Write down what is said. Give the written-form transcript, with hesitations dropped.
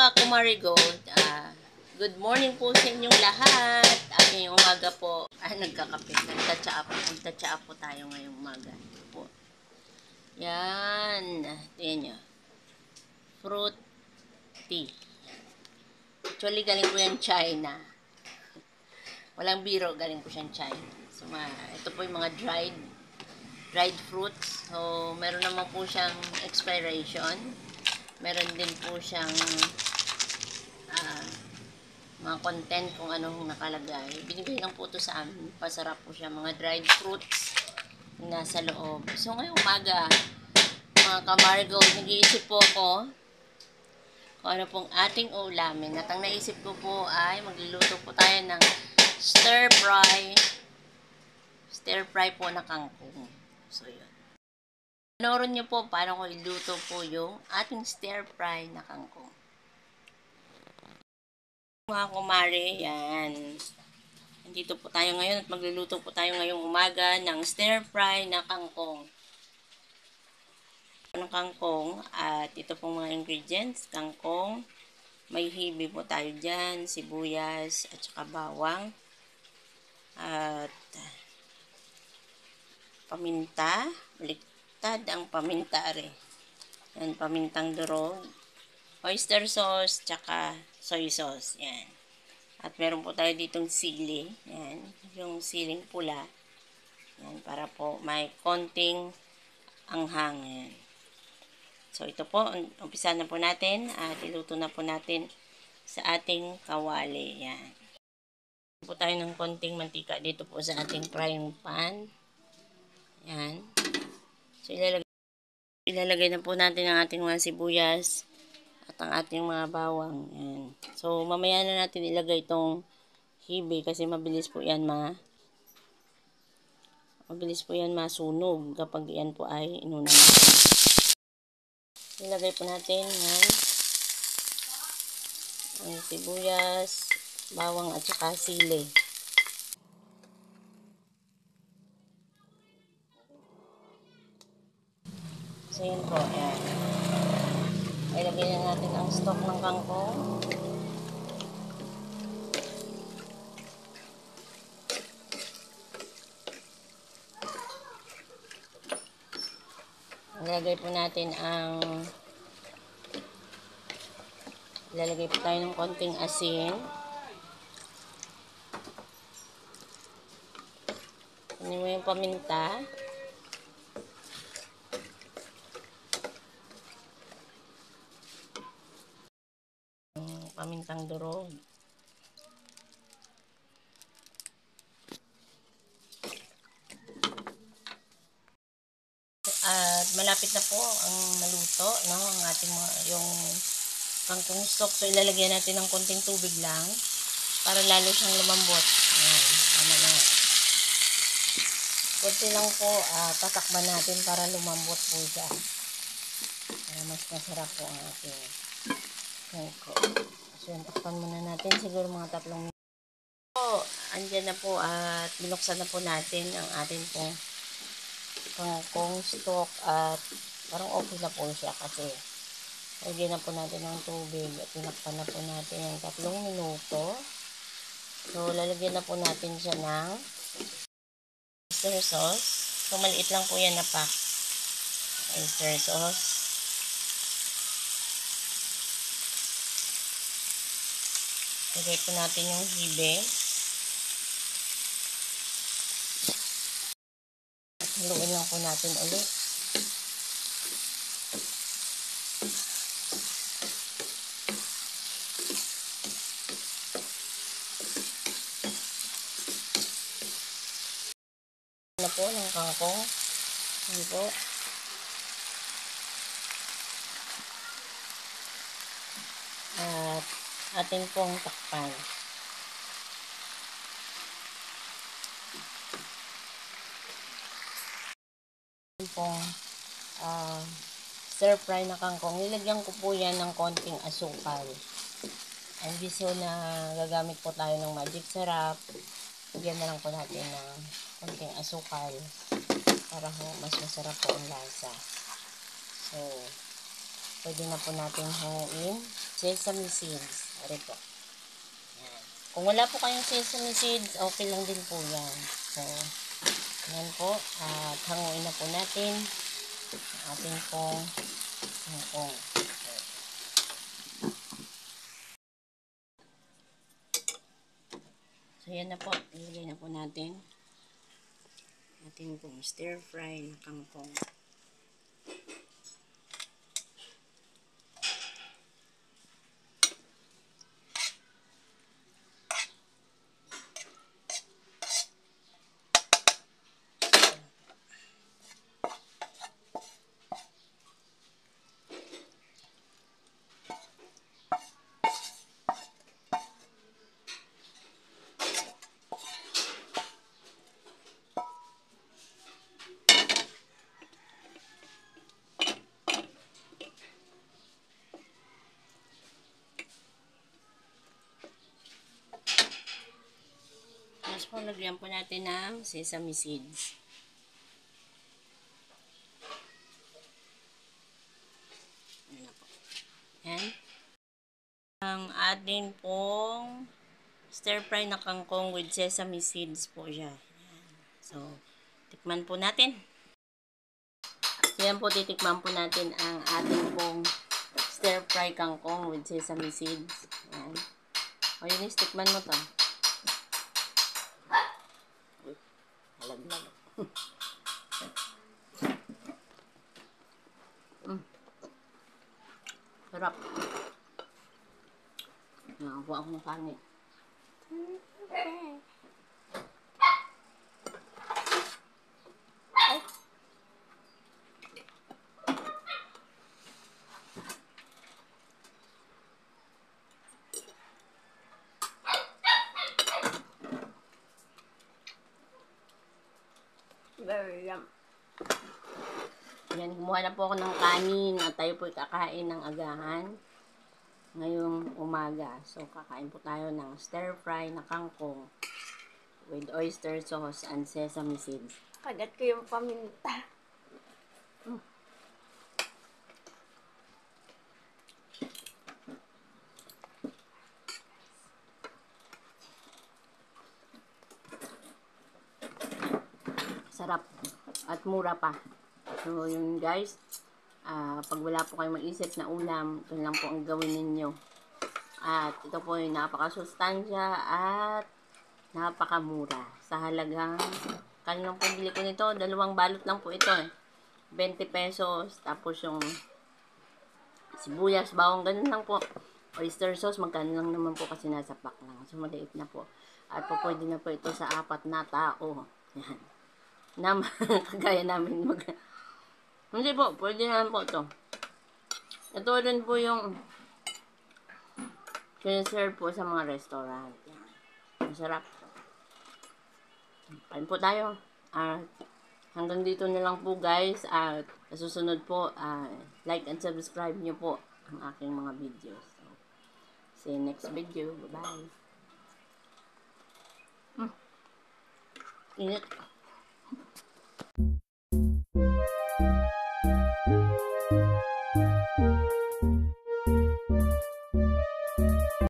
ka-Kumarigold, good morning po sa inyong lahat. Ngayong umaga po, nagkakape, nagtatsa po tayo ngayong umaga. Po. Yan, tingnan nyo. Fruit tea. Actually, galing po yan China. Walang biro, galing po siya China. So, ito po yung mga dried fruits. So, meron naman po siyang expiration. Meron din po siyang mga content kung anong nakalagay. Binigay lang po ito sa amin. Pasarap po siya. Mga dried fruits na nasa loob. So, ngayong umaga, mga ka-Marigold, nag-iisip po ako kung ano pong ating ulamin. At ang naisip ko po ay magluluto po tayo ng stir fry po na kangkong. So, yun. Panorin niyo po paano ko iluto po yung ating stir fry na kangkong. Mga kumare, yan. Nandito po tayo ngayon at magluluto po tayo ngayong umaga ng stir fry na kangkong. Ng kangkong at ito pong mga ingredients, kangkong, may hibi po tayo dyan, sibuyas at saka bawang at paminta, baliktad ang paminta rin. Yan, pamintang durog, oyster sauce, tsaka soy sauce. Yan. At meron po tayo ditong sili. Yan. Yung siling pula. Yan. Para po may konting anghang. Yan. So, ito po. Umpisa na po natin. At iluto na po natin sa ating kawali. Yan. Po tayo ng konting mantika dito po sa ating frying pan. Yan. So, ilalagay na po natin ang ating mga sibuyas at ang ating mga bawang. Yan. So, mamaya na natin ilagay itong hibe kasi mabilis po yan masunog kapag yan po ay inuna natin. Ilagay po natin yan. Ang sibuyas, bawang at saka sili. So, yun po. Yan. Ilagay na natin ang stock ng kangkong. Ilalagay po tayo ng konting asin. Kunin mo yung paminta. Pamintang durog. At malapit na po ang maluto, no? Ang ating yung kangkong stock. So, ilalagyan natin ng konting tubig lang para lalo siyang lumambot. Ayan, tama na. Kunti lang po, tatakban natin para lumambot po siya. Para mas masarap po ang ating kangkong. So, takpan muna natin siguro mga 3 minuto. So, andyan na po at binuksan na po natin ang ating pong kangkong stock at parang okay na po siya kasi lagyan na po natin ng tubig at tinakpan na po natin yung 3 minuto. So, lalagyan na po natin siya ng oyster sauce. So, maliit lang po yan na pack. Oyster sauce. Lagay po natin yung hibe. Haluin lang po natin ulit. Na po ng kangkong. Yan po. At ating pong takpan. Pong stir fry na kangkong, nilagyan ko po yan ng konting asukal. Hindi so na gagamit po tayo ng magic sarap, lagyan na lang po natin ng konting asukal para ho mas masarap po ang lasa. So, pwede na po natin hanguin sesame seeds. Ari po. Yan. Kung wala po kayong sesame seeds, okay lang din po yan. So, yan po. At hanguin na po natin ang ating pong hangkong. So, yan na po. Ilagay na po natin ating pong stir fry na kangkong. Tapos po, lagyan po natin ng sesame seeds. Ayan po. Ayan. Ang ating pong stir fry na kangkong with sesame seeds po siya. Ayan. So, tikman po natin. So, yan po, titikman po natin ang ating pong stir fry kangkong with sesame seeds. Ayan. O, Eunice, tikman mo to. Halaglag. Sarap. Nakakuha ako ng kanin. Very yum. Yan, kumuha na po ako ng kanin at tayo po kakain ng agahan ngayong umaga. So, kakain po tayo ng stir fry na kangkong with oyster sauce and sesame seeds. Kagat ko yung paminta. Sarap at mura pa. So, yun guys. Pag wala po kayong maisip na ulam, ito lang po ang gawin ninyo. At ito po yung napakasustansya at napakamura. Sa halagang, kanilang pambili ko nito, 2 balot lang po ito eh. 20 pesos. Tapos yung sibuyas, bawang, ganun lang po. Oyster sauce, magkano lang naman po kasi nasa pack lang. So, maliit na po. At po pwede na po ito sa 4 na tao. Yan. Kagaya namin hindi po, pwede naman po ito. Ito rin po yung serve po sa mga restaurant. Masarap. Kain po tayo. Hanggang dito na lang po guys. At sa susunod po, like and subscribe nyo po ang aking mga videos. So, see you next video. Bye-bye. Init.